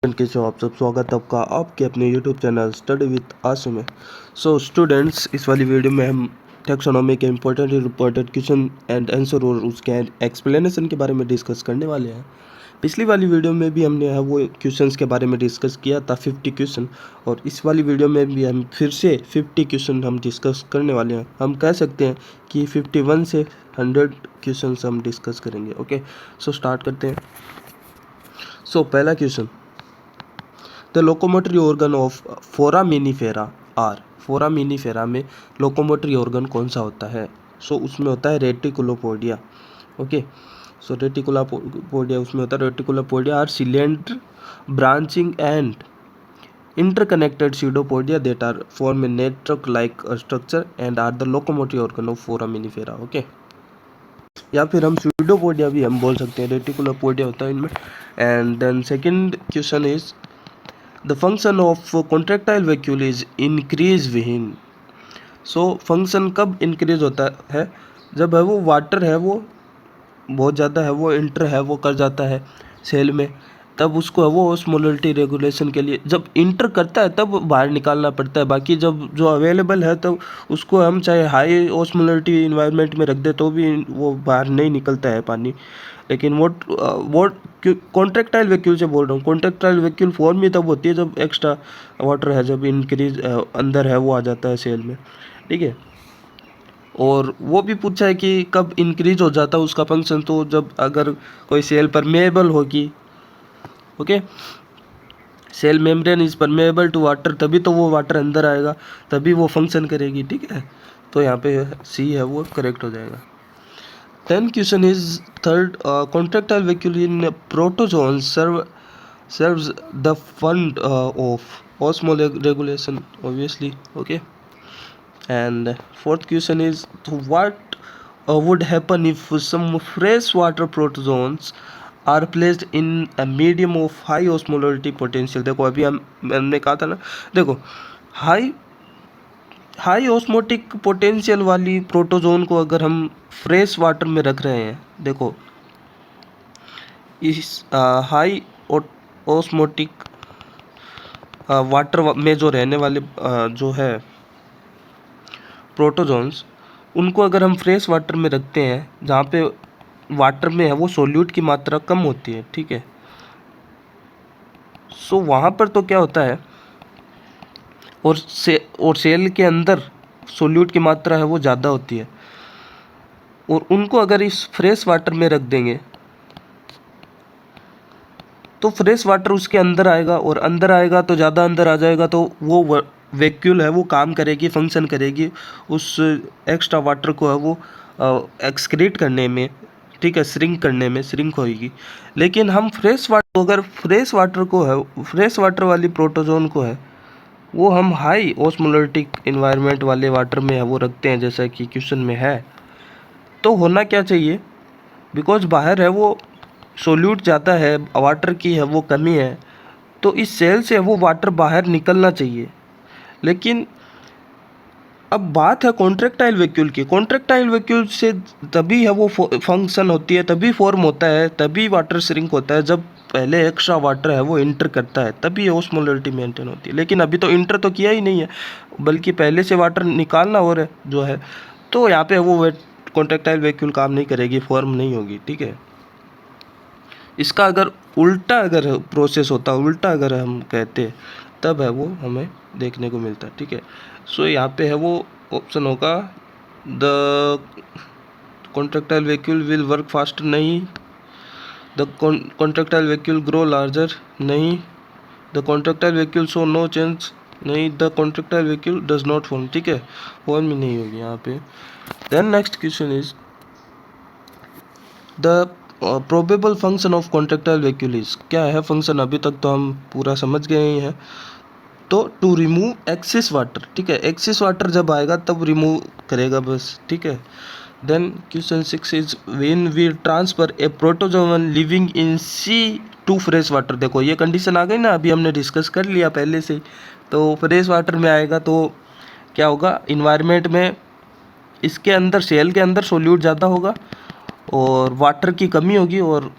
कैसे हो आप सब। स्वागत है आपका आपके अपने YouTube चैनल स्टडी विद आशु में। सो स्टूडेंट्स, इस वाली वीडियो में हम टैक्सोनॉमी के इम्पोर्टेंट क्वेश्चन एंड आंसर और उसके एक्सप्लेनेशन के बारे में डिस्कस करने वाले हैं। पिछली वाली वीडियो में भी हमने वो क्वेश्चंस के बारे में डिस्कस किया था 50 क्वेश्चन, और इस वाली वीडियो में भी हम फिर से 50 क्वेश्चन हम डिस्कस करने वाले हैं। हम कह सकते हैं कि 51 से 100 क्वेश्चन हम डिस्कस करेंगे। ओके, सो स्टार्ट करते हैं। सो पहला question, the locomotory organ of foraminifera are. Foraminifera में लोकोमोटरी ऑर्गन कौन सा होता है? सो उसमें होता है रेटिकुलोपोडिया। ओके, सो रेटिकुलोपोडिया उसमें होता है। Reticulopodia are cylinder branching and interconnected pseudopodia that are form a network like structure and are the locomotory organ of foraminifera. Okay, या फिर हम pseudopodia भी हम बोल सकते हैं, रेटिकुलोपोडिया होता है इनमें। And then second question is the function of contractile vacuole is increase within. So function कब इंक्रीज होता है? जब है वो वाटर है वो बहुत ज़्यादा है, वो इंटर है वो कर जाता है सेल में, तब उसको है वो ऑस्मोलरिटी रेगुलेशन के लिए जब इंटर करता है तब बाहर निकालना पड़ता है। बाकी जब जो अवेलेबल है तब उसको हम चाहे हाई ऑस्मोलरिटी इन्वायरमेंट में रख दे तो भी वो बाहर नहीं निकलता है पानी। लेकिन वो कॉन्ट्रैक्टाइल वैक्यूल से बोल रहा हूँ। कॉन्ट्रैक्टाइल वैक्यूल फॉर्म ही तब होती है जब एक्स्ट्रा वाटर है, जब इंक्रीज अंदर है वो आ जाता है सेल में। ठीक है, और वो भी पूछा है कि कब इंक्रीज हो जाता है उसका फंक्शन, तो जब अगर कोई सेल परमेएबल होगी। Okay, cell membrane is permeable to water, तभी तो वो वाटर अंदर आएगा, तभी वो फंक्शन करेगी। ठीक है, तो यहाँ पे सी है वो करेक्ट हो जाएगा। 10 question is third, contractile vacuole in protozoan serves the fund of osmoregulation obviously. Okay, and fourth question is what would happen if some freshwater protozoans are placed in a medium of high osmolarity potential? देखो अभी हमने कहा था ना, देखो high osmotic potential वाली protozoan को अगर हम फ्रेश वाटर में रख रहे हैं, देखो इस हाई ऑस्मोटिक वाटर में जो रहने वाले जो है प्रोटोजोन्स, उनको अगर हम फ्रेश वाटर में रखते हैं जहाँ पे वाटर में है वो सोल्यूट की मात्रा कम होती है। ठीक है, सो वहाँ पर तो क्या होता है, और सेल के अंदर सोल्यूट की मात्रा है वो ज़्यादा होती है, और उनको अगर इस फ्रेश वाटर में रख देंगे तो फ्रेश वाटर उसके अंदर आएगा, और अंदर आएगा तो ज़्यादा अंदर आ जाएगा, तो वो वैक्यूल है वो काम करेगी, फंक्शन करेगी उस एक्स्ट्रा वाटर को है वो एक्सक्रीट करने में। ठीक है, श्रिंक करने में, श्रिंक होगी। लेकिन हम फ्रेश वाटर, अगर फ्रेश वाटर को है, फ्रेश वाटर वाली प्रोटोजोन को है वो हम हाई ऑस्मोलरिटिक इन्वायरमेंट वाले वाटर में है वो रखते हैं, जैसा कि क्वेश्चन में है, तो होना क्या चाहिए? बिकॉज बाहर है वो सोल्यूट ज़्यादा है, वाटर की है वो कमी है, तो इस सेल से वो वाटर बाहर निकलना चाहिए। लेकिन अब बात है कॉन्ट्रैक्टाइल वैक्यूल की। कॉन्ट्रैक्टाइल वैक्यूल से तभी है वो फंक्शन होती है, तभी फॉर्म होता है, तभी वाटर श्रिंक होता है जब पहले एक्स्ट्रा वाटर है वो इंटर करता है, तभी ऑस्मोलरिटी मेंटेन होती है। लेकिन अभी तो इंटर तो किया ही नहीं है, बल्कि पहले से वाटर निकालना हो रहा है जो है, तो यहाँ पे वो कॉन्ट्रैक्टाइल वैक्यूल काम नहीं करेगी, फॉर्म नहीं होगी। ठीक है, इसका अगर उल्टा अगर प्रोसेस होता, उल्टा अगर हम कहते, तब है वो हमें देखने को मिलता है। ठीक है, सो यहाँ पे है वो ऑप्शन होगा the contractile vacuole will work faster, नहीं। The contractile vacuole grow larger, नहीं। The contractile vacuole show no change, नहीं। The contractile vacuole does not form. ठीक है, फॉर्म ही नहीं होगी यहाँ पे। Then next question is the probable function of contractile vacuole is. क्या है फंक्शन? अभी तक तो हम पूरा समझ गए ही हैं, तो टू रिमूव एक्सेस वाटर। ठीक है, एक्सेस वाटर जब आएगा तब रिमूव करेगा बस। ठीक है, then question 6 is when we transfer a protozoan living in sea to fresh water. देखो ये कंडीशन आ गई ना, अभी हमने डिस्कस कर लिया पहले से ही। तो फ्रेश वाटर में आएगा तो क्या होगा, इन्वायरमेंट में इसके अंदर सेल के अंदर सोल्यूट ज़्यादा होगा और वाटर की कमी होगी, और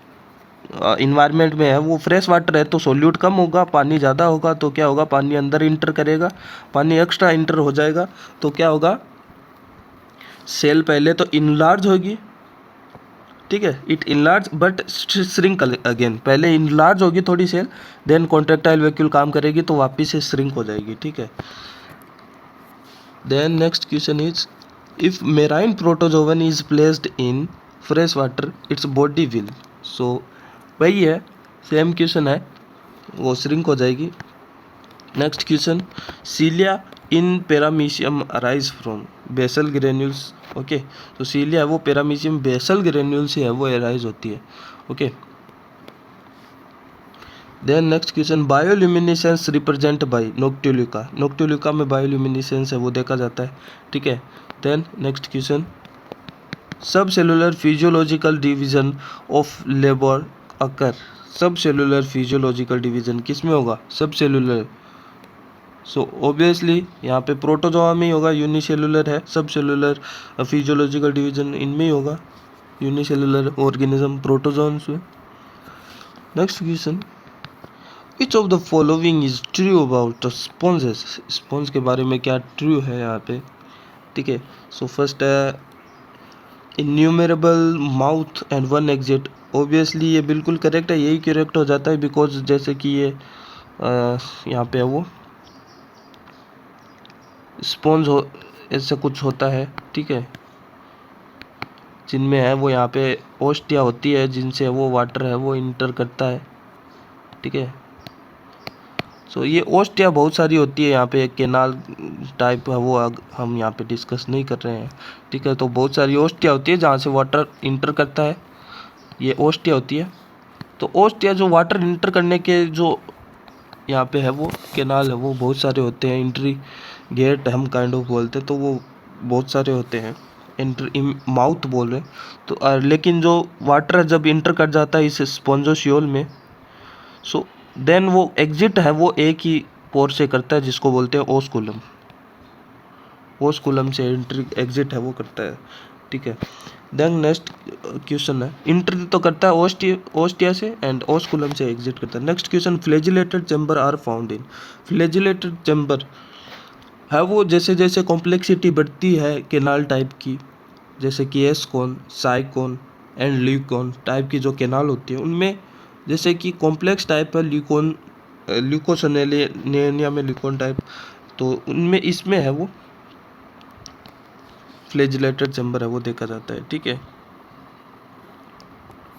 इन्वायरमेंट में है वो फ्रेश वाटर है तो सोल्यूट कम होगा, पानी ज़्यादा होगा तो क्या होगा, पानी अंदर इंटर करेगा, पानी एक्स्ट्रा इंटर हो जाएगा तो क्या होगा, सेल पहले तो इनलार्ज होगी, ठीक है, it enlarge but shrink again, पहले इनलार्ज होगी थोड़ी सेल, देन कॉन्ट्रेक्टाइल वैक्यूल काम करेगी तो वापस से श्रिंक हो जाएगी, ठीक है। Then next question is, if marine protozoan is placed in fresh water its body will, so वही है, सेम क्वेश्चन है, वो श्रिंक हो जाएगी। Next question, cilia in paramecium arise from basal granules, okay, तो सीलिया है वो पैरामीशियम बेसल ग्रेन्यूल से है वो अराइज होती है, okay. Then next question, bioluminescence represent by noctiluca, noctiluca में बायोल्यूमिनेसेंस है वो देखा जाता है, ठीक है। Then next question, sub cellular physiological division of labour occur, sub cellular physiological division किस में होगा, सब सेलुलर, सो ऑब्वियसली यहाँ पे प्रोटोजोआ में ही होगा, यूनिसेलुलर है, सब सेलुलर फिजियोलॉजिकल डिवीजन इनमें ही होगा, यूनिसेलुलर ऑर्गेनिज्म प्रोटोजोन्स में। Next question, which of the following is true about sponges, sponge के बारे में क्या ट्रू है यहाँ पे, ठीक है। सो फर्स्ट है innumerable mouth and one exit, obviously ये बिल्कुल करेक्ट है, यही करेक्ट हो जाता है बिकॉज जैसे कि ये यहाँ पे है वो स्पॉन्ज हो ऐसा कुछ होता है, ठीक है, जिनमें है वो यहाँ पे ओस्टिया होती है जिनसे वो वाटर है वो इंटर करता है, ठीक है। सो ये ओस्टिया बहुत सारी होती है, यहाँ पे एक केनाल टाइप है वो हम यहाँ पे डिस्कस नहीं कर रहे हैं, ठीक है। तो बहुत सारी ओस्टिया होती है जहाँ से वाटर इंटर करता है, ये ओस्टिया होती है। तो ओस्टिया जो वाटर इंटर करने के जो यहाँ पे है वो केनाल है वो बहुत सारे होते हैं, एंट्री गेट हम काइंड ऑफ बोलते हैं, तो वो बहुत सारे होते हैं, एंट्री माउथ बोल रहे हैं तो लेकिन जो वाटर जब इंटर कर जाता है इस स्पॉन्जोशियोल में, सो देन वो एग्जिट है वो एक ही पोर से करता है जिसको बोलते हैं ओस्कुलम, ओस्कुलम से एंट्री एग्जिट है वो करता है, ठीक है। देन नेक्स्ट क्वेश्चन है, इंटर तो करता है ओस्टिया से एंड ओस्कुलम से एग्जिट करता है। Next question, flagellated chamber are found in, flagellated chamber है वो जैसे जैसे कॉम्प्लेक्सिटी बढ़ती है केनाल टाइप की, जैसे कि एस्कोन, साइकोन एंड ल्यूकोन टाइप की जो केनाल होती है उनमें जैसे कि कॉम्प्लेक्स टाइप है ल्यूकोन, ल्यूकोसनेलिया में ल्यूकोन टाइप, तो उनमें इसमें है वो फ्लैजिलेटेड चैम्बर है वो देखा जाता है, ठीक है।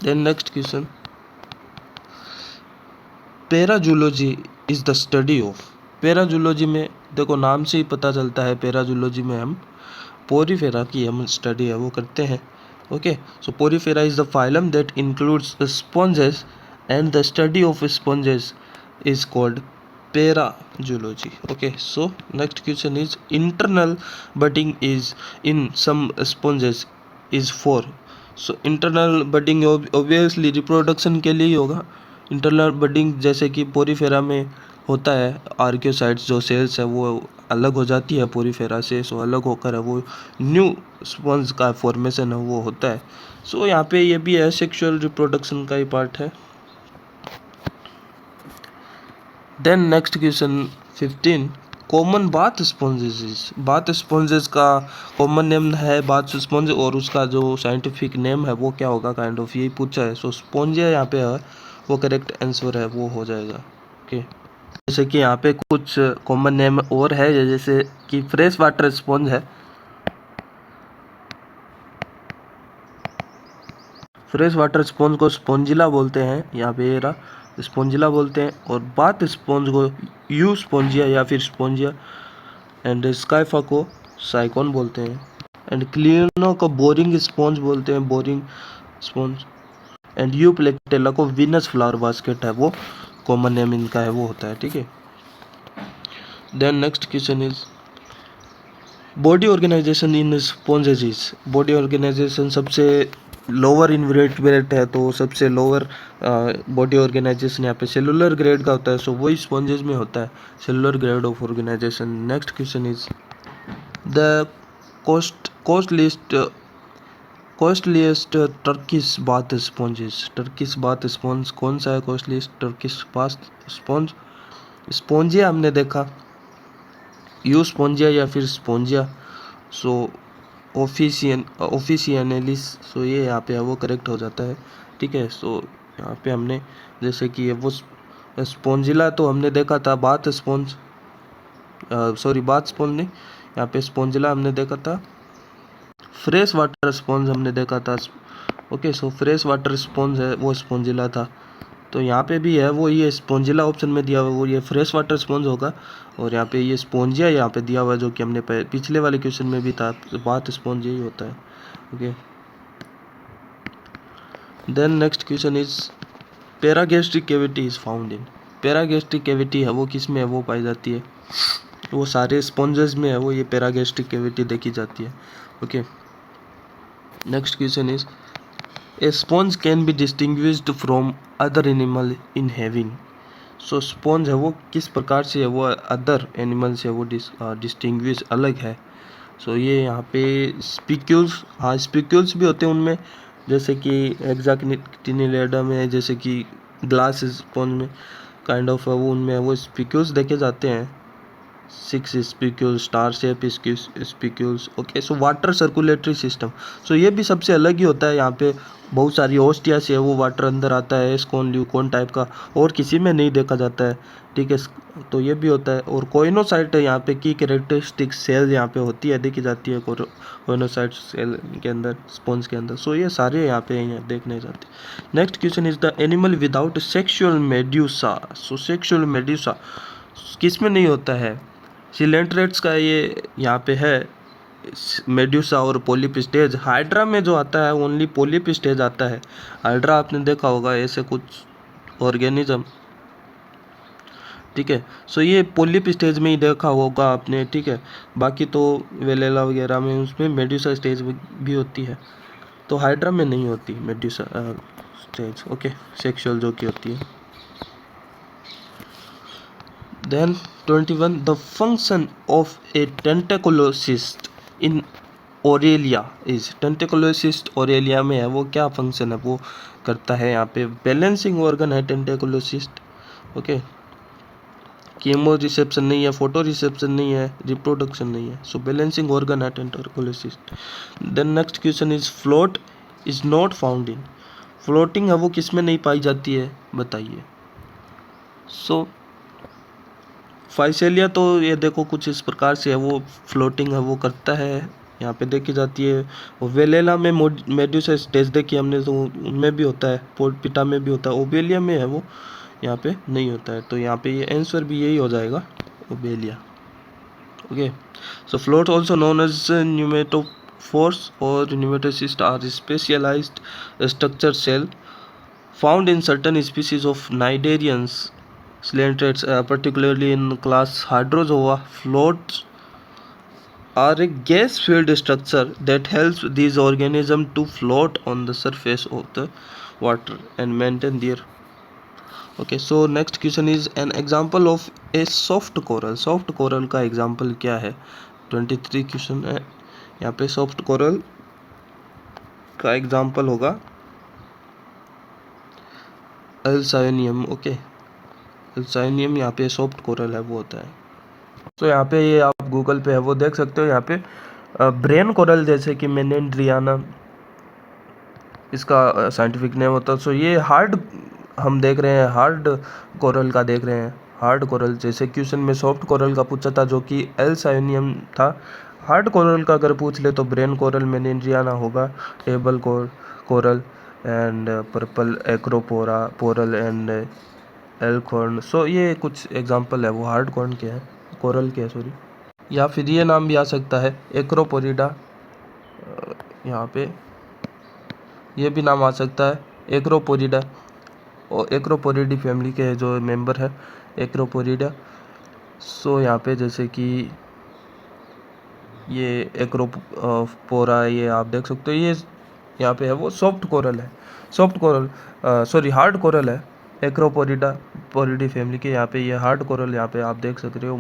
Then next question, parazoology is the study of, parazoology में देखो नाम से ही पता चलता है, पैराजूलॉजी में हम पोरीफेरा की हम स्टडी है वो करते हैं, okay. So porifera is the phylum that includes sponges and the study of sponges is called parazoology, okay. So next question is, internal budding is in some sponges is for, so internal budding obviously reproduction के लिए ही होगा, internal budding जैसे कि Porifera में होता है, archaeocytes जो sales है वो अलग हो जाती है पोरीफेरा से, सो अलग होकर है वो न्यू स्पॉन्ज का फॉर्मेशन है वो होता है, सो यहाँ पे ये भी है सेक्सुअल रिप्रोडक्शन का ही पार्ट है। Then next question 15, common bath sponges, bath sponges का कॉमन नेम है बाथ स्पॉन्ज और उसका जो साइंटिफिक नेम है वो क्या होगा, काइंड ऑफ यही पूछा है, सो स्पॉन्जिया यहाँ पे है वो करेक्ट आंसर है वो हो जाएगा, ओके। जैसे कि यहाँ पे कुछ कॉमन नेम और है, जैसे कि फ्रेश वाटर स्पॉन्ज है, फ्रेश वाटर स्पॉन्ज को स्पॉन्जिला बोलते हैं, यहाँ पे ये रहा स्पॉन्जिला बोलते हैं, और बाथ स्पॉन्ज को यू स्पॉन्जिया या फिर स्पॉन्जिया, एंड स्काइफा को साइकोन बोलते हैं, एंड क्लिनो को बोरिंग स्पॉन्ज बोलते हैं, बोरिंग स्पॉन्ज, एंड यू प्लेक्टेला को विनस फ्लावर बास्केट है वो कॉमन नेम इनका है वो होता है, ठीक है। Then next question is, body organization in sponges is, body organization सबसे लोअर इन्वर्टेब्रेट है तो सबसे लोअर बॉडी ऑर्गेनाइजेशन यहाँ पे सेलुलर ग्रेड का होता है, सो वही स्पॉन्जेस में होता है, cellular grade of organization. Next question is, the cost list costliest Turkish bath sponges, Turkish bath sponge कौन सा है costliest Turkish bath sponge? Spongia हमने देखा, यू स्पॉन्जिया या फिर स्पॉन्जिया। सो ऑफिशियनलिस, सो ये यहाँ पे वो करेक्ट हो जाता है, ठीक है। सो यहाँ पे हमने जैसे कि वो स्पॉन्जिला तो हमने देखा था, bath sponge sorry bath sponge नहीं, यहाँ पे स्पॉन्जिला हमने देखा था, फ्रेश वाटर स्पॉन्ज हमने देखा था। Okay, so fresh water sponge है वो स्पॉन्जिला था। तो यहाँ पे भी है वो, ये स्पॉन्जिला ऑप्शन में दिया हुआ वो ये फ्रेश वाटर स्पॉन्ज होगा, और यहाँ पे ये स्पॉन्जिया यहाँ पे दिया हुआ है, जो कि हमने पिछले वाले क्वेश्चन में भी था, बाथ स्पॉन्ज यही होता है। Okay, then next question is paragastric cavity is found in, paragastric cavity है वो किस में है वो पाई जाती है? वो सारे स्पॉन्जेस में है वो, ये पैरागैस्ट्रिक कैविटी देखी जाती है। Okay, next question is a sponge can be distinguished from other animal in having, so sponge है वो किस प्रकार से है वो अदर एनिमल से वो डिस्टिंग्विश अलग है? सो ये यहाँ पे स्पिक्यूल्स, हाँ स्पिक्यूल्स भी होते हैं उनमें, जैसे कि हेक्साक्टिनिलेडा में, जैसे कि ग्लास स्पॉन्ज में काइंड ऑफ वो उनमें वो स्पिक्यूल्स देखे जाते हैं, 6 spicules, star shape spicules. Okay, so water circulatory system, so ये भी सबसे अलग ही होता है, यहाँ पे बहुत सारी ओस्टिया से वो वाटर अंदर आता है, एस्कॉन ल्यूकॉन टाइप का, और किसी में नहीं देखा जाता है, ठीक है। तो ये भी होता है, और कोइनोसाइट यहाँ पे की कैरेक्टरिस्टिक सेल यहाँ पे होती है, देखी जाती है कोइनोसाइट सेल के अंदर, स्पॉन्ज के अंदर। सो ये सारे यहाँ पे देखने जाते हैं। Next question is the animal without sexual medusa, so sexual medusa किस में नहीं होता है? सिलेंट्रेट्स का ये यहाँ पे है मेड्यूसा और पोलिप स्टेज। हाइड्रा में जो आता है ओनली पोलिप स्टेज आता है। हाइड्रा आपने देखा होगा ऐसे कुछ ऑर्गेनिज्म, ठीक है। सो ये पोलिप स्टेज में ही देखा होगा आपने, ठीक है। बाकी तो वेलेला वगैरह में उसमें मेड्यूसा स्टेज भी होती है, तो हाइड्रा में नहीं होती मेड्यूसा स्टेज। ओके, सेक्सुअल जो की होती है। Then 21, the function of a tentaculocyst in Aurelia is, tentaculocyst Aurelia में है वो क्या फंक्शन है वो करता है? यहाँ पे बैलेंसिंग ऑर्गन है टेंटेकुलोसिस्ट। ओके, कीमो रिसेप्शन नहीं है, फोटो रिसेप्शन नहीं है, रिप्रोडक्शन नहीं है, सो बैलेंसिंग ऑर्गन है tentaculocyst. Then next question is float is not found in, floating है वो किस में नहीं पाई जाती है बताइए? सो फाइसेलिया तो ये देखो कुछ इस प्रकार से है वो, फ्लोटिंग है वो करता है, यहाँ पे देखी जाती है। और वेलेला में मेड्यूसा स्टेज देखी हमने, तो उनमें भी होता है, पोर्पिटा में भी होता है, ओबेलिया में है वो यहाँ पे नहीं होता है। तो यहाँ पे ये आंसर भी यही हो जाएगा, obelia. Okay, so float also known as pneumatophores और pneumatocyst are specialised structure cell found in certain species of cnidarians Coelacanths, particularly in class Hydrozoa. Floats are a gas-filled structure that helps these organisms to float on the surface of the water and maintain their. Okay, so next question is an example of a soft coral. Soft coral का example क्या है? 23 question है यहाँ पे। soft coral का example होगा Alcyonium. Okay, एल्साइनियम यहाँ पे सॉफ्ट कोरल है वो होता है। तो यहाँ पे ये आप गूगल पे है वो देख सकते हो, यहाँ पे ब्रेन कोरल जैसे कि मेनेंड्रियाना इसका साइंटिफिक नेम होता है। सो ये हार्ड हम देख रहे हैं, हार्ड कोरल का देख रहे हैं, हार्ड कोरल जैसे क्वेश्चन में सॉफ्ट कोरल का पूछा था जो कि एल्साइनियम था। हार्ड कोरल का अगर पूछ ले तो ब्रेन कोरल मेनेंड्रियाना होगा, table coral and purple acropora पोरल एंड एल्कॉर्न। सो ये कुछ एग्जांपल है वो हार्ड कॉर्न के हैं, कोरल के हैं सॉरी। या फिर ये नाम भी आ सकता है एक्रोपोरिडा, यहाँ पे ये भी नाम आ सकता है एक्रोपोरिडा, और एक्रोपोरिडी फैमिली के जो मेंबर है एक्रोपोरिडा। सो यहाँ पे जैसे कि ये एक्रोपोरा ये आप देख सकते हो, ये यहाँ पे है वो सॉफ्ट कोरल है, soft coral sorry hard coral है पोरिडी फैमिली के। यहाँ पे ये हार्ड कोरल यहाँ पे आप देख सकते हो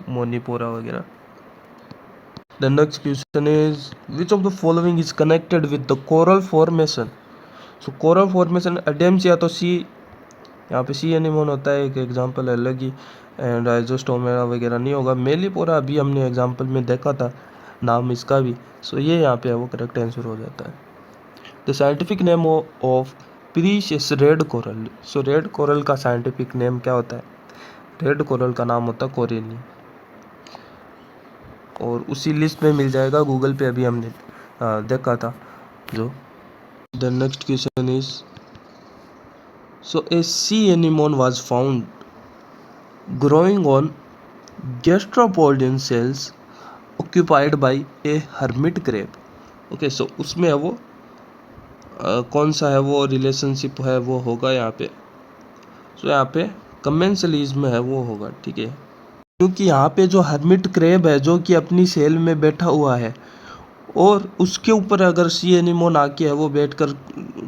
मोनीपोरा वगैरह। The next question is which of the following is connected with the coral formation. So coral formation एडेम्स या तो सी, यहाँ पे सी एनीमोन होता है, एक एग्जांपल अलग ही, एंड राइजोस्टोमा वगैरह नहीं होगा। मेलिपोरा अभी हमने एग्जांपल में देखा था नाम इसका भी, सो ये यहाँ पे है वो करेक्ट आंसर हो जाता है। The scientific name of precious red coral. So red coral का साइंटिफिक नेम क्या होता है? रेड कोरल का नाम होता है कोरेनी, और उसी लिस्ट में मिल जाएगा गूगल पे, अभी हमने देखा था जो। The next question is so a sea anemone was found growing on gastropodian shells occupied by a hermit crab. Okay, so उसमें है वो कौन सा है वो रिलेशनशिप है वो होगा यहाँ पे, सो यहाँ पे कमेंसलिज्म है वो होगा, ठीक है। क्योंकि यहाँ पे जो हर्मिट क्रेब है जो कि अपनी सेल में बैठा हुआ है, और उसके ऊपर अगर सी एनीमोन आके है वो बैठकर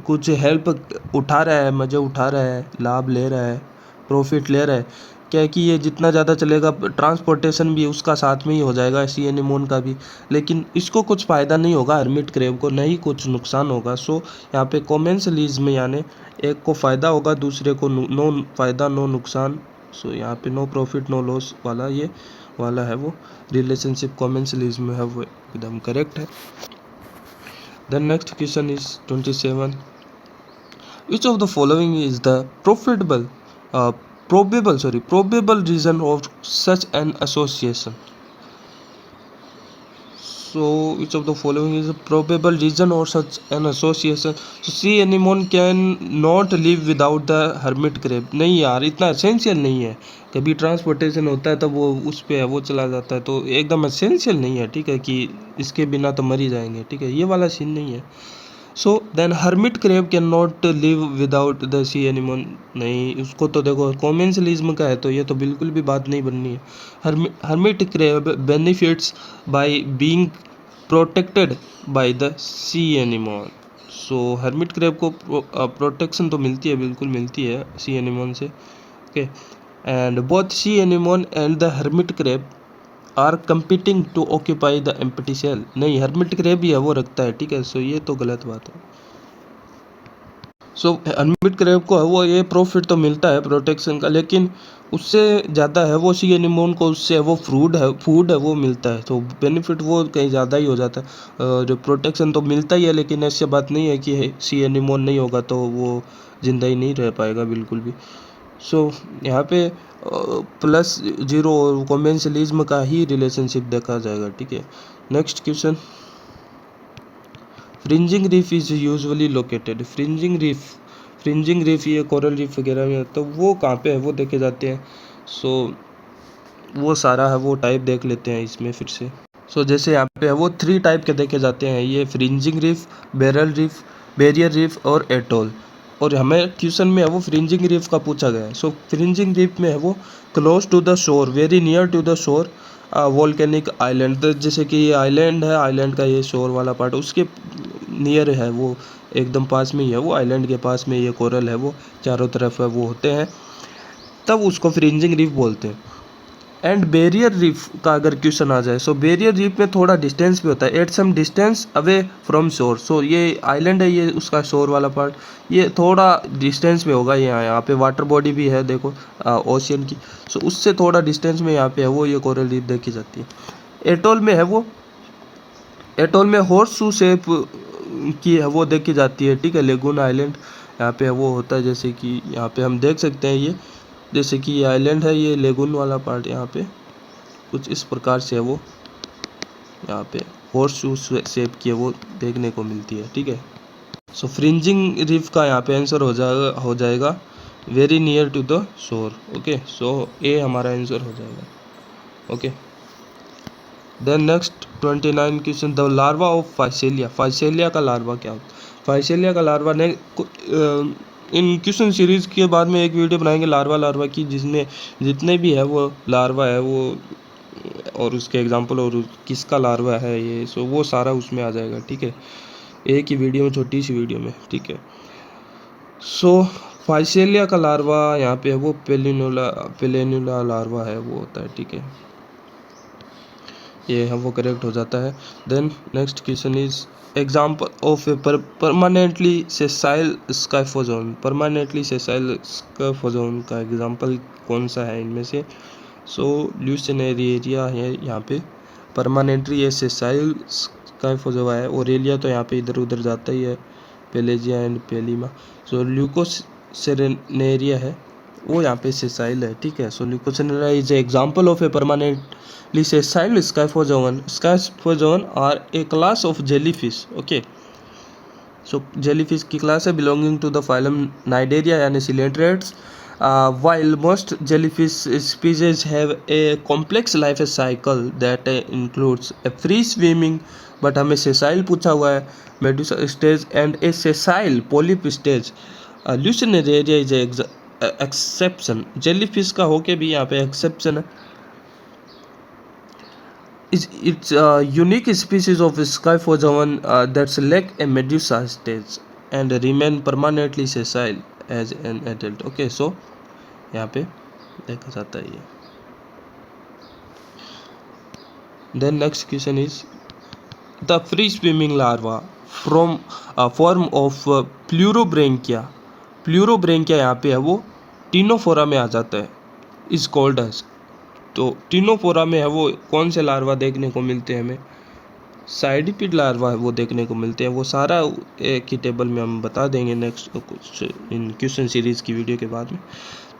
कुछ हेल्प उठा रहा है, मज़े उठा रहा है, लाभ ले रहा है, प्रॉफिट ले रहा है, क्या है कि ये जितना ज़्यादा चलेगा ट्रांसपोर्टेशन भी उसका साथ में ही हो जाएगा, सी एनीमोन का भी, लेकिन इसको कुछ फ़ायदा नहीं होगा हर्मिट क्रेब को, नहीं कुछ नुकसान होगा। सो यहाँ पे कॉमेंसलिज्म यानी एक को फ़ायदा होगा दूसरे को नो फ़ायदा नो नुकसान। सो यहाँ पे नो प्रॉफिट नो लॉस वाला ये वाला है वो रिलेशनशिप कॉमेंसलिज्म है वो एकदम करेक्ट है। The next question is 27 which of the following is the probable reason of such an association। so which of the following is a probable reason or such an association। so sea anemone can not live without the hermit crab। नहीं यार, इतना essential नहीं है, कभी transportation होता है तब वो उस पे वो चला जाता है, तो एकदम एसेंशियल नहीं है, ठीक है, कि इसके बिना तो मर ही जाएंगे, ठीक है, ये वाला सीन नहीं है। So then hermit crab can not live without the sea anemone. नहीं, उसको तो देखो कॉमेंसलिज्म का है, तो ये तो बिल्कुल भी बात नहीं बननी है। Hermit crab benefits by being protected by the sea anemone. So hermit crab को प्रोटेक्शन तो मिलती है, बिल्कुल मिलती है सी एनीमोन से, okay. And both sea anemone and the hermit crab are competing to occupy the empty shell. नहीं, hermit crab भी है वो रखता है, ठीक है, सो ये तो गलत बात है। सो हर्मिट क्रेब को है वो ये प्रॉफिट तो मिलता है प्रोटेक्शन का, लेकिन उससे ज़्यादा है वो सी एनीमोन को, उससे वो फूड है वो मिलता है, तो बेनिफिट वो कहीं ज़्यादा ही हो जाता है। जो प्रोटेक्शन तो मिलता ही है, लेकिन ऐसी बात नहीं है कि सी एनीमोन नहीं होगा तो वो ज़िंदा ही नहीं रह पाएगा बिल्कुल भी। सो यहाँ पे +0 और कॉमेंसलिज्म का ही रिलेशनशिप देखा जाएगा, ठीक है। Next question, fringing reef is usually located. Fringing reef ये कोरल रीफ वगैरह में, तो वो कहाँ पे है वो देखे जाते हैं। सो वो सारा है वो टाइप देख लेते हैं इसमें फिर से। सो जैसे यहाँ पे है वो 3 टाइप के देखे जाते हैं, ये फ्रिंजिंग रीफ, बैरियर रीफ और एटोल। और हमें क्वेश्चन में है वो फ्रिंजिंग रीफ का पूछा गया है। सो फ्रिंजिंग रीफ में है वो close to the shore, very near to the shore volcanic island. जैसे कि ये आइलैंड है, आइलैंड का ये शोर वाला पार्ट उसके नियर है, वो एकदम पास में ही है, वो आइलैंड के पास में ये कोरल है वो चारों तरफ है वो होते हैं, तब उसको फ्रिंजिंग रीफ बोलते हैं। एंड बैरियर रीफ का अगर क्वेश्चन आ जाए, सो बैरियर रीफ में थोड़ा डिस्टेंस भी होता है, at some distance away from shore. So ये आइलैंड है, ये उसका शोर वाला पार्ट ये थोड़ा डिस्टेंस में होगा, यहाँ पे वाटर बॉडी भी है देखो ओशियन की, सो उससे थोड़ा डिस्टेंस में यहाँ पे है वो ये कोरल रीफ देखी जाती है। एटोल में है वो, एटोल में हॉर्स शू शेप की है वो देखी जाती है, ठीक है। लेगून आइलैंड यहाँ पे वो होता है, जैसे कि यहाँ पे हम देख सकते हैं ये, जैसे कि ये आइलैंड है, ये लेगून वाला पार्ट यहाँ पे कुछ इस प्रकार से है वो, यहाँ पे हॉर्स शू शेप की है वो देखने को मिलती है, ठीक है। सो फ्रिंजिंग रीफ का यहाँ पे आंसर हो जाएगा very near to the shore, okay. So A हमारा आंसर हो जाएगा, okay. Then next 29 question, the larva of physalia. Physalia का लार्वा क्या होता है? फाइसेलिया का लार्वा ने इन क्वेश्चन सीरीज के बाद में एक वीडियो बनाएंगे लार्वा की, जिसमें जितने भी है वो लार्वा है वो और उसके एग्जांपल और किसका लार्वा है ये, सो वो सारा उसमें आ जाएगा, ठीक है, एक ही वीडियो में, छोटी सी वीडियो में, ठीक है। सो फाइसेलिया का लार्वा यहाँ पे है वो पेलिनुला लार्वा है वो होता है, ठीक है। ये है वो करेक्ट हो जाता है। Then next question is example of a permanently sessile scyphozoan. Permanently sessile scyphozoan का एग्जाम्पल कौन सा है इनमें से? सो ल्यूसिनेरिया है यहाँ पे, परमानेंटली ये सेसाइल स्काइफोजोआ है, ओरेलिया तो यहाँ पे इधर उधर जाता ही है, पेलेजिया एंड पेलिमा। सो ल्यूकोसेरेनेरिया है वो यहाँ पे सेसाइल है, ठीक है। So lucernaria is example of a permanently sessile scyphozoan. Scyphozoan are a class of jellyfish, okay. So jellyfish की क्लास है belonging to the phylum cnidaria यानी coelenterates. While most jellyfish species have a complex life cycle that includes a free swimming, but हमें sessile पूछा हुआ है, medusa stage and a sessile polyp stage. Lucinaria is a exception. jellyfish का होके भी यहाँ पे exception है. It's a unique species of Scyphozoan that's lack a medusa stage and remain permanently sessile as an adult. Okay, so यहाँ पे देखा जाता है ये। Then next question is the free swimming larva from form of pleurobrachia. Pleurobrachia यहाँ पे है वो टीनोफोरा में आ जाता है, इज कॉल्ड एज। तो टीनोफोरा में है वो कौन से लार्वा देखने को मिलते हैं हमें? साइडिपिड लार्वा वो देखने को मिलते हैं। वो सारा एक ही टेबल में हम बता देंगे नेक्स्ट कुछ इन क्वेश्चन सीरीज की वीडियो के बाद में।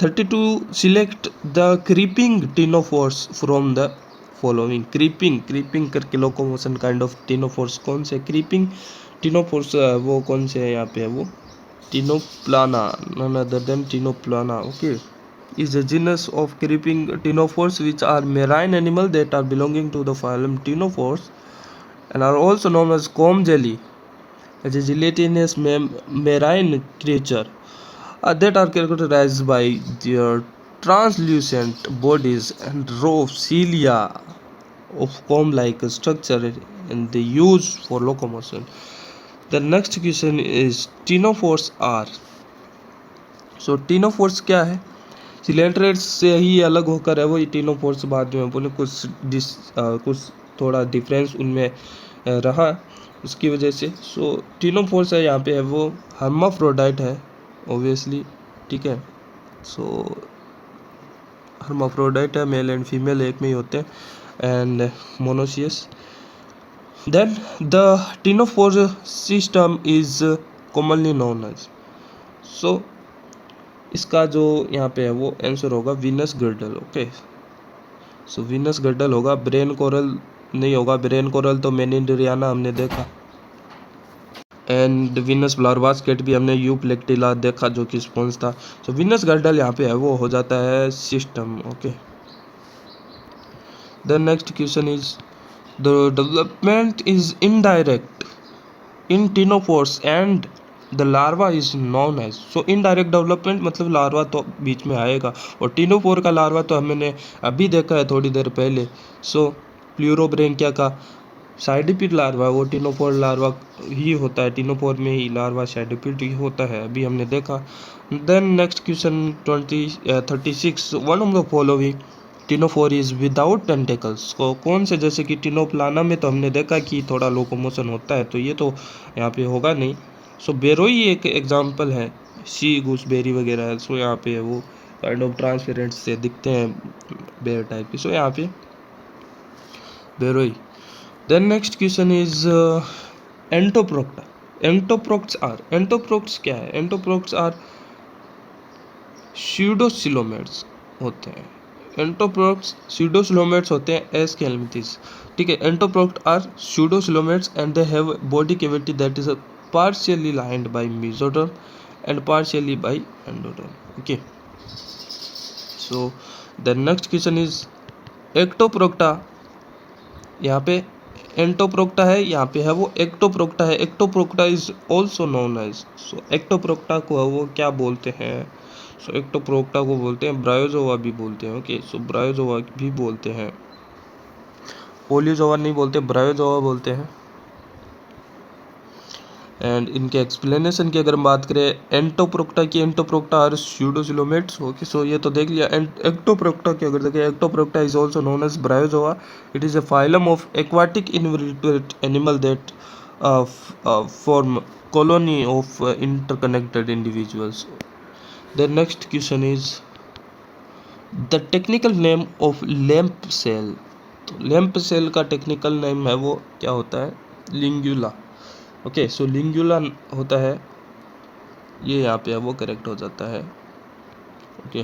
32 select the creeping ctenophores from the following. Creeping करके लोकोमोशन काइंड ऑफ टीनोफोर्स कौन से? क्रीपिंग टीनोफोर्स वो कौन से है यहाँ पे है वो Ctenoplana, none other than Ctenoplana, okay. is a genus of creeping ctenophores which are marine animal that are belonging to the phylum Ctenophores and are also known as comb jelly, as a gelatinous marine creature that are characterized by their translucent bodies and raw cilia of comb-like structure and they use for locomotion. The next question is ctenophores are. So ctenophores क्या है? Coelenterates से ही अलग होकर है वो ctenophores, बाद में बोले कुछ थोड़ा डिफरेंस उनमें रहा उसकी वजह से। सो टीनोफोर्स है यहाँ पे है वो हर्माफ्रोडाइट है ऑब्वियसली, ठीक है। सो हर्माफ्रोडाइट है, मेल एंड फीमेल एक में ही होते हैं and monoecious. Then the ctenophore system is commonly known as. So इसका जो यहाँ पे है वो आंसर होगा Venus girdle, okay. So Venus girdle होगा, ब्रेन कोरल नहीं होगा। ब्रेन कोरल तो मेनिंडरियाना हमने देखा एंड वीनस फ्लावर बास्केट भी हमने यूप्लेक्टिला देखा जो कि स्पॉन्ज था। सो वीनस गर्डल यहाँ पे है वो हो जाता है system, okay. Then next question is the development is indirect in ctenophores and the larva is non age. So indirect development मतलब लार्वा तो बीच में आएगा, और टीनोफोर का लार्वा तो हमने अभी देखा है थोड़ी देर पहले। सो प्लूरोब्रेंकिया का साइडिपिड लार्वा वो टीनोफोर लार्वा ही होता है, टीनोफोर में ही लार्वा साइडिपिड ही होता है, अभी हमने देखा। Then next question 36 one of the following ctenophore is without tentacles. को कौन से? जैसे कि टीनोप्लाना में तो हमने देखा कि थोड़ा लोकोमोशन होता है, तो ये तो यहाँ पे होगा नहीं। सो बेरोई एक एग्जाम्पल है, सी गूसबेरी वगैरह है। सो यहाँ पे वो काइंड ऑफ ट्रांसपेरेंट से दिखते हैं बेर टाइप की। सो यहाँ पे beroe. Then next question is entoprocta. Entoprocts क्या है? एंटोप्रोक्ट्स आर स्यूडोसिलोमेट्स होते हैं। एंटोप्रोक्ट्स स्यूडोसिलोमेट्स होते हैं एस कैलमिथिस, ठीक है। Entoproct are pseudocoelomates and they have body cavity that is partially lined by mesoderm and partially by endoderm, okay. So the next question is ectoprocta। यहाँ पे एंटोप्रोक्टा है, यहाँ पे है वो एक्टोप्रोक्टा है। एक्टोप्रोक्टा इज ऑल्सो नोन एज। सो एक्टोप्रोक्टा को वो क्या बोलते हैं? सो एक्टोप्रोक्टा को बोलते हैं ब्रायोजोआ भी बोलते हैं, ओके। सो ब्रायोजोआ भी बोलते हैं, पोलियोजोआ नहीं बोलते, ब्रायोजोआ बोलते हैं। एंड इनके एक्सप्लेनेशन की अगर हम बात करें, एंटोप्रोक्टा की, entoprocta are pseudocoelomates. Okay, so ये तो देख लिया। एंड एक्टोप्रोक्टा की अगर देखें, ectoprocta is also known as bryozoa. It is a phylum of aquatic invertebrate animal that form colony of interconnected individuals. The next question is the technical name of lamp cell. तो lamp cell का technical name है वो क्या होता है, लिंगुला। Okay, सो लिंगुला होता है, ये यहाँ पे है वो करेक्ट हो जाता है। ओके,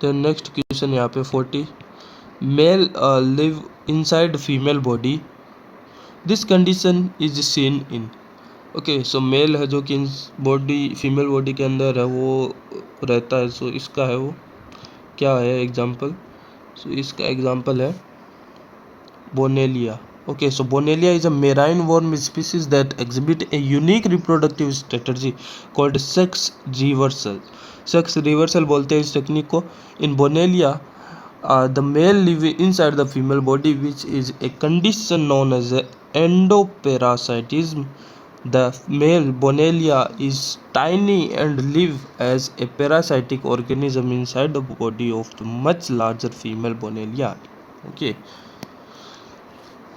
तो नेक्स्ट क्वेश्चन यहाँ पे 40, male live inside female body, this condition is seen in. Okay, so male है जो कि बॉडी, फीमेल बॉडी के अंदर है वो रहता है। सो इसका है वो क्या है एग्जाम्पल, सो इसका एग्जाम्पल है bonellia. Okay, so bonellia is a marine worm species that exhibit a unique reproductive strategy called sex reversal. Sex reversal बोलते हैं इस टेक्निक को। इन बोनेलिया the male live inside the female body, which is a condition known as endoparasitism. The male Bonellia is tiny and live as a parasitic organism inside the body of the much larger female Bonellia. Okay.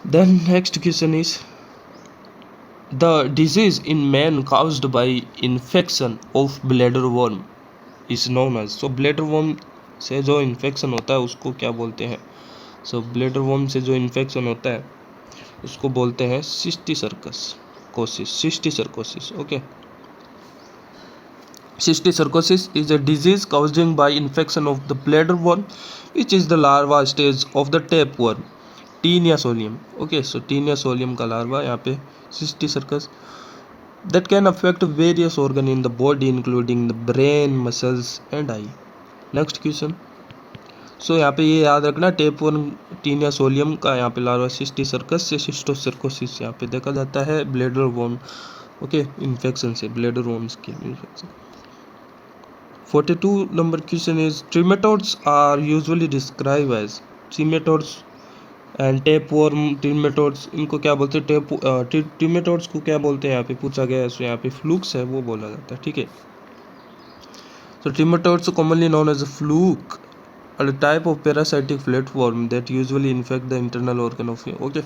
Then next question is the disease in man caused by infection of bladder worm is known as। so bladder worm से जो infection होता है उसको क्या बोलते हैं, सो bladder worm से जो इन्फेक्शन होता है उसको बोलते हैं cysticercosis. Okay, cysticercosis is a disease causing by infection of the bladder worm which is the larva stage of the tape worm taenia solium. Okay, so taenia solium का larva यहाँ पे cysticercus, that can affect various organ in the body including the brain, muscles and eye. Next question, so यहाँ पे ये याद रखना, tapeworm taenia solium का यहाँ पे लार्वा सिस्टिसर्कस से सिस्टोसर्कोसिस यहाँ पे देखा जाता है ब्लैडर वर्म। ओके, इन्फेक्शन से, ब्लैडर वर्म्स की infection. 42 number question is trematodes are usually describe as, trematodes and tapeworm, trematodes इनको क्या बोलते हैं, ट्रिमेटोड्स को क्या बोलते हैं यहाँ पे पूछा गया है। सो यहाँ पे फ्लूक्स है वो बोला जाता है। ठीक है, so trematodes are commonly known as a fluke, are a type of parasitic flatworm that usually infect the internal organ of you. Okay,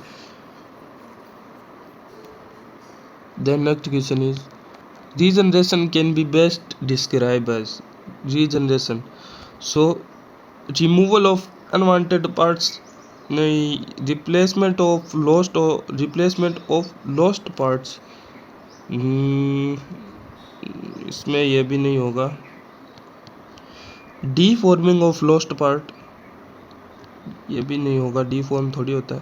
then next question is regeneration can be best described as regeneration, so removal of unwanted parts, replacement of lost parts। इसमें ये भी नहीं होगा, डीफॉर्मिंग of lost part, ये भी नहीं होगा, D Pharm थोड़ी होता है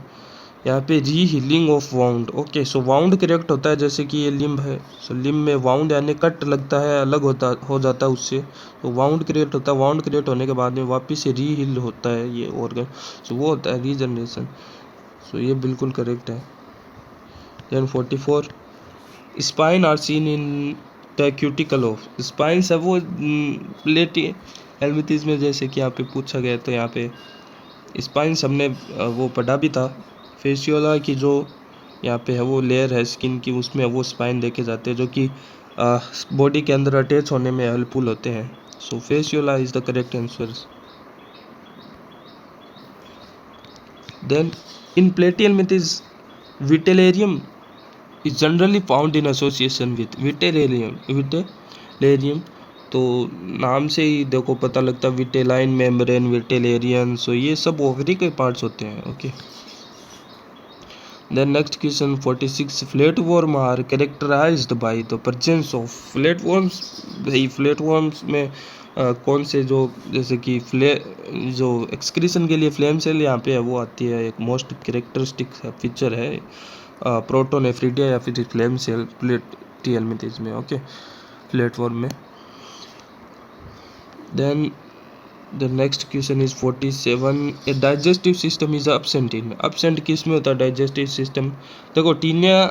यहाँ पे। री healing of wound. Okay, so wound correct होता है, जैसे कि ये लिम्ब है, सो लिम्ब में वाउंड यानी कट लगता है, अलग हो जाता है उससे, तो वाउंड क्रिएट होता है। वाउंड क्रिएट होने के बाद में वापस से री हील होता है ये ऑर्गन, सो वो होता है रीजनरेशन। सो ये बिल्कुल करेक्ट है। Then 44 spine are seen in the cuticle of, spines है वो प्लेटी हेलमिथीज में, जैसे कि यहाँ पे पूछा गया, तो यहाँ पे स्पाइंस हमने वो पढ़ा भी था। फेसियोला की जो यहाँ पे है वो लेयर है स्किन की, उसमें वो स्पाइन देखे जाते हैं जो कि बॉडी के अंदर अटैच होने में हेल्पफुल होते हैं। So fasciola is the correct answer. Then in platyhelminthes विटेलेरियम is generally found in association with विटेलेरियम, तो नाम से ही देखो पता लगता है, विटेलाइन मेम्ब्रेन, विटेलेरियन, सो ये सब ओवरी के पार्ट्स होते हैं। Okay, then next question 46 flatworm are characterised by the presence of flatworms. भाई फ्लैटवर्म्स में कौन से जो, जैसे कि जो एक्सक्रीशन के लिए फ्लेम सेल यहाँ पे है वो आती है, एक मोस्ट कैरेक्टरिस्टिक फीचर है प्रोटोन एफ्रिडिया या फिर फ्लेम सेल प्लेटी हेलमिथीज में। ओके, प्लेटफॉर्म में। Then the next question is 47 a digestive system is absent in, absent किस में होता है डाइजेस्टिव सिस्टम। देखो टीनिया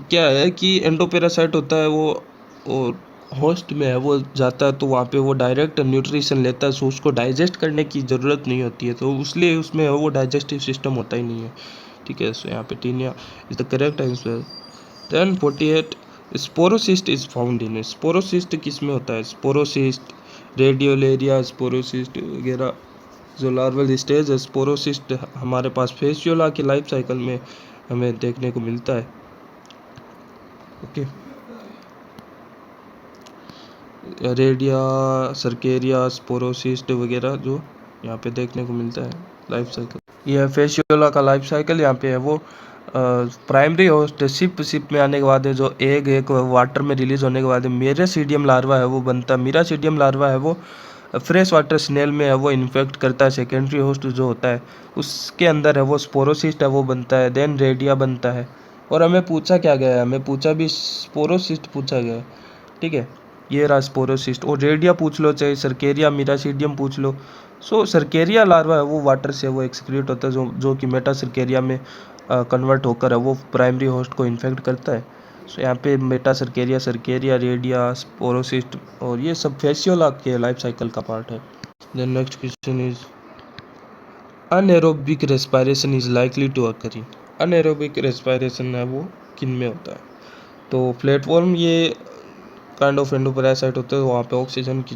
क्या है कि एंडोपेरासाइट होता है वो, और होस्ट में है वो जाता है, तो वहाँ पे वो डायरेक्ट न्यूट्रिशन लेता है, सो उसको डाइजेस्ट करने की ज़रूरत नहीं होती है, तो इसलिए उसमें वो डाइजेस्टिव सिस्टम होता ही नहीं है। ठीक है। सो यहाँ पे Taenia is the correct answer. Then 48 sporocyst is found in. Sporocyst किस में होता है? स्पोरोसिस्ट, रेडियोलेरिया, स्पोरोसिस्ट वगैरह जो लार्वल स्टेज है। स्पोरोसिस्ट हमारे पास फेसियोला की लाइफ साइकिल में हमें देखने को मिलता है। ओके, रेडिया, सर्केरिया, स्पोरोसिस्ट वगैरह जो यहाँ पे देखने को मिलता है लाइफ साइकिल। यह फेसियोला का लाइफ साइकिल यहाँ पे है वो प्राइमरी होस्ट सिप में आने के बाद है जो एक वाटर में रिलीज होने के बाद मेरासीडियम लार्वा है वो बनता है। मेरासीडियम लार्वा है वो फ्रेश वाटर स्नेल में है वो इन्फेक्ट करता है। सेकेंडरी होस्ट जो होता है उसके अंदर है वो स्पोरोसिस्ट है वो बनता है। देन रेडिया बनता है। और हमें पूछा क्या गया है? हमें पूछा भी स्पोरोसिस्ट पूछा गया है, ठीक है। ये रहा स्पोरोसिस्ट। और रेडिया पूछ लो, चाहे सर्केरिया, मिरासीडियम पूछ लो। सो सर्केरिया लार्वा है वो वाटर से वो एक्सक्रीट होता है जो कि मेटा सर्केरिया में कन्वर्ट होकर है वो प्राइमरी होस्ट को इन्फेक्ट करता है। सो यहाँ पे metacercaria, cercaria, redia, sporocyst और ये सब फेसियोला के लाइफ साइकिल का पार्ट है। Then next question is anaerobic respiration is likely to occur in. Anaerobic respiration है वो किन में होता है? तो प्लेटफॉर्म ये काइंड ऑफ एंडोपैरासाइट होते हैं, वहाँ पे ऑक्सीजन की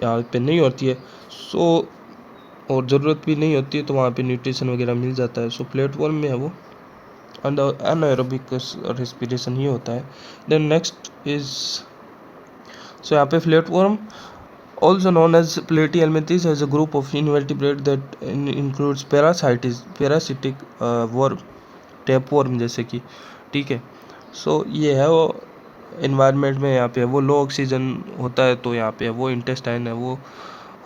यहाँ पे नहीं होती है। सो और ज़रूरत भी नहीं होती है, तो वहाँ पे न्यूट्रिशन वगैरह मिल जाता है। सो प्लेटफॉर्म में है वो अनएरोबिक रेस्पिरेशन ही होता है। देन नेक्स्ट इज सो यहाँ पे platform also known as Platyhelminthes as a group of invertebrate that includes parasitic worm, tapeworm जैसे कि, ठीक है। सो ये है वो इन्वायरमेंट में यहाँ पे वो लो ऑक्सीजन होता है, तो यहाँ पे वो इंटेस्टाइन है वो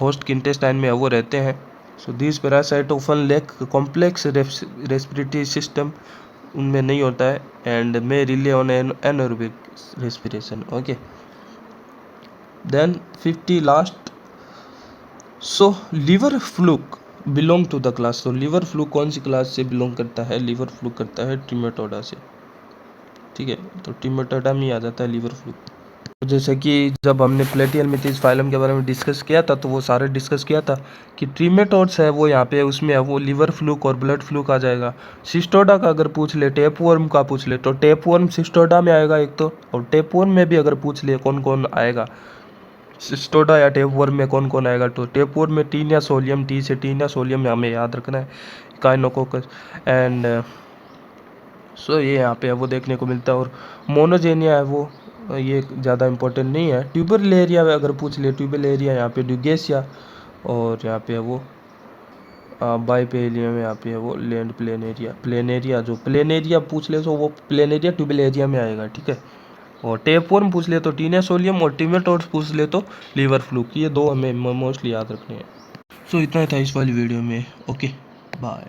होस्ट के इंटेस्टाइन में है वो रहते हैं। So this parasite often lack complex respiratory system, उनमें नहीं होता है and may rely on anaerobic respiration. Okay, then 50 last. So liver fluke belong to the class. तो लिवर फ्लूक कौन सी क्लास से बिलोंग करता है? लिवर फ्लूक करता है ट्रिमेटोडा से, ठीक है। तो ट्रिमेटोडा में आ जाता है लिवर फ्लूक। जैसे कि जब हमने प्लेटिहेल्मिंथेस फाइलम के बारे में डिस्कस किया था, तो वो सारे डिस्कस किया था कि ट्रिमेटोड्स है वो यहाँ पे उसमें है वो लिवर फ्लूक और ब्लड फ्लूक आ जाएगा। सिस्टोडा का अगर पूछ ले, टेपवर्म का पूछ ले, तो टेपवर्म सिस्टोडा में आएगा एक तो, और टेपवर्म में भी अगर पूछ ले कौन कौन आएगा सिस्टोडा या टेपवर्म में कौन कौन आएगा, तो टेपवर्म में टीनिया सोलियम, टी से टीनिया सोलियम हमें याद रखना है, काइनोकोकस एंड सो ये यहाँ पे है वो देखने को मिलता है। और मोनोजेनिया है वो ये ज़्यादा इंपॉर्टेंट नहीं है। ट्यूबरल एरिया अगर पूछ ले, ट्यूबरल एरिया यहाँ पे ड्यूगेसिया, और यहाँ पे है वो बाइपेलियम, यहाँ पे है वो लैंड प्लेनेरिया जो प्लेनेरिया पूछ ले तो वो प्लेनेरिया ट्यूबरल एरिया में आएगा, ठीक है। और टेपवर्म पूछ ले तो टीनिया सोलियम, और टिमेटोड्स पूछ ले तो लिवर फ्लूक। ये दो हमें मोस्टली याद रखने हैं। सो इतना ही था इस वाली वीडियो में। Okay, bye.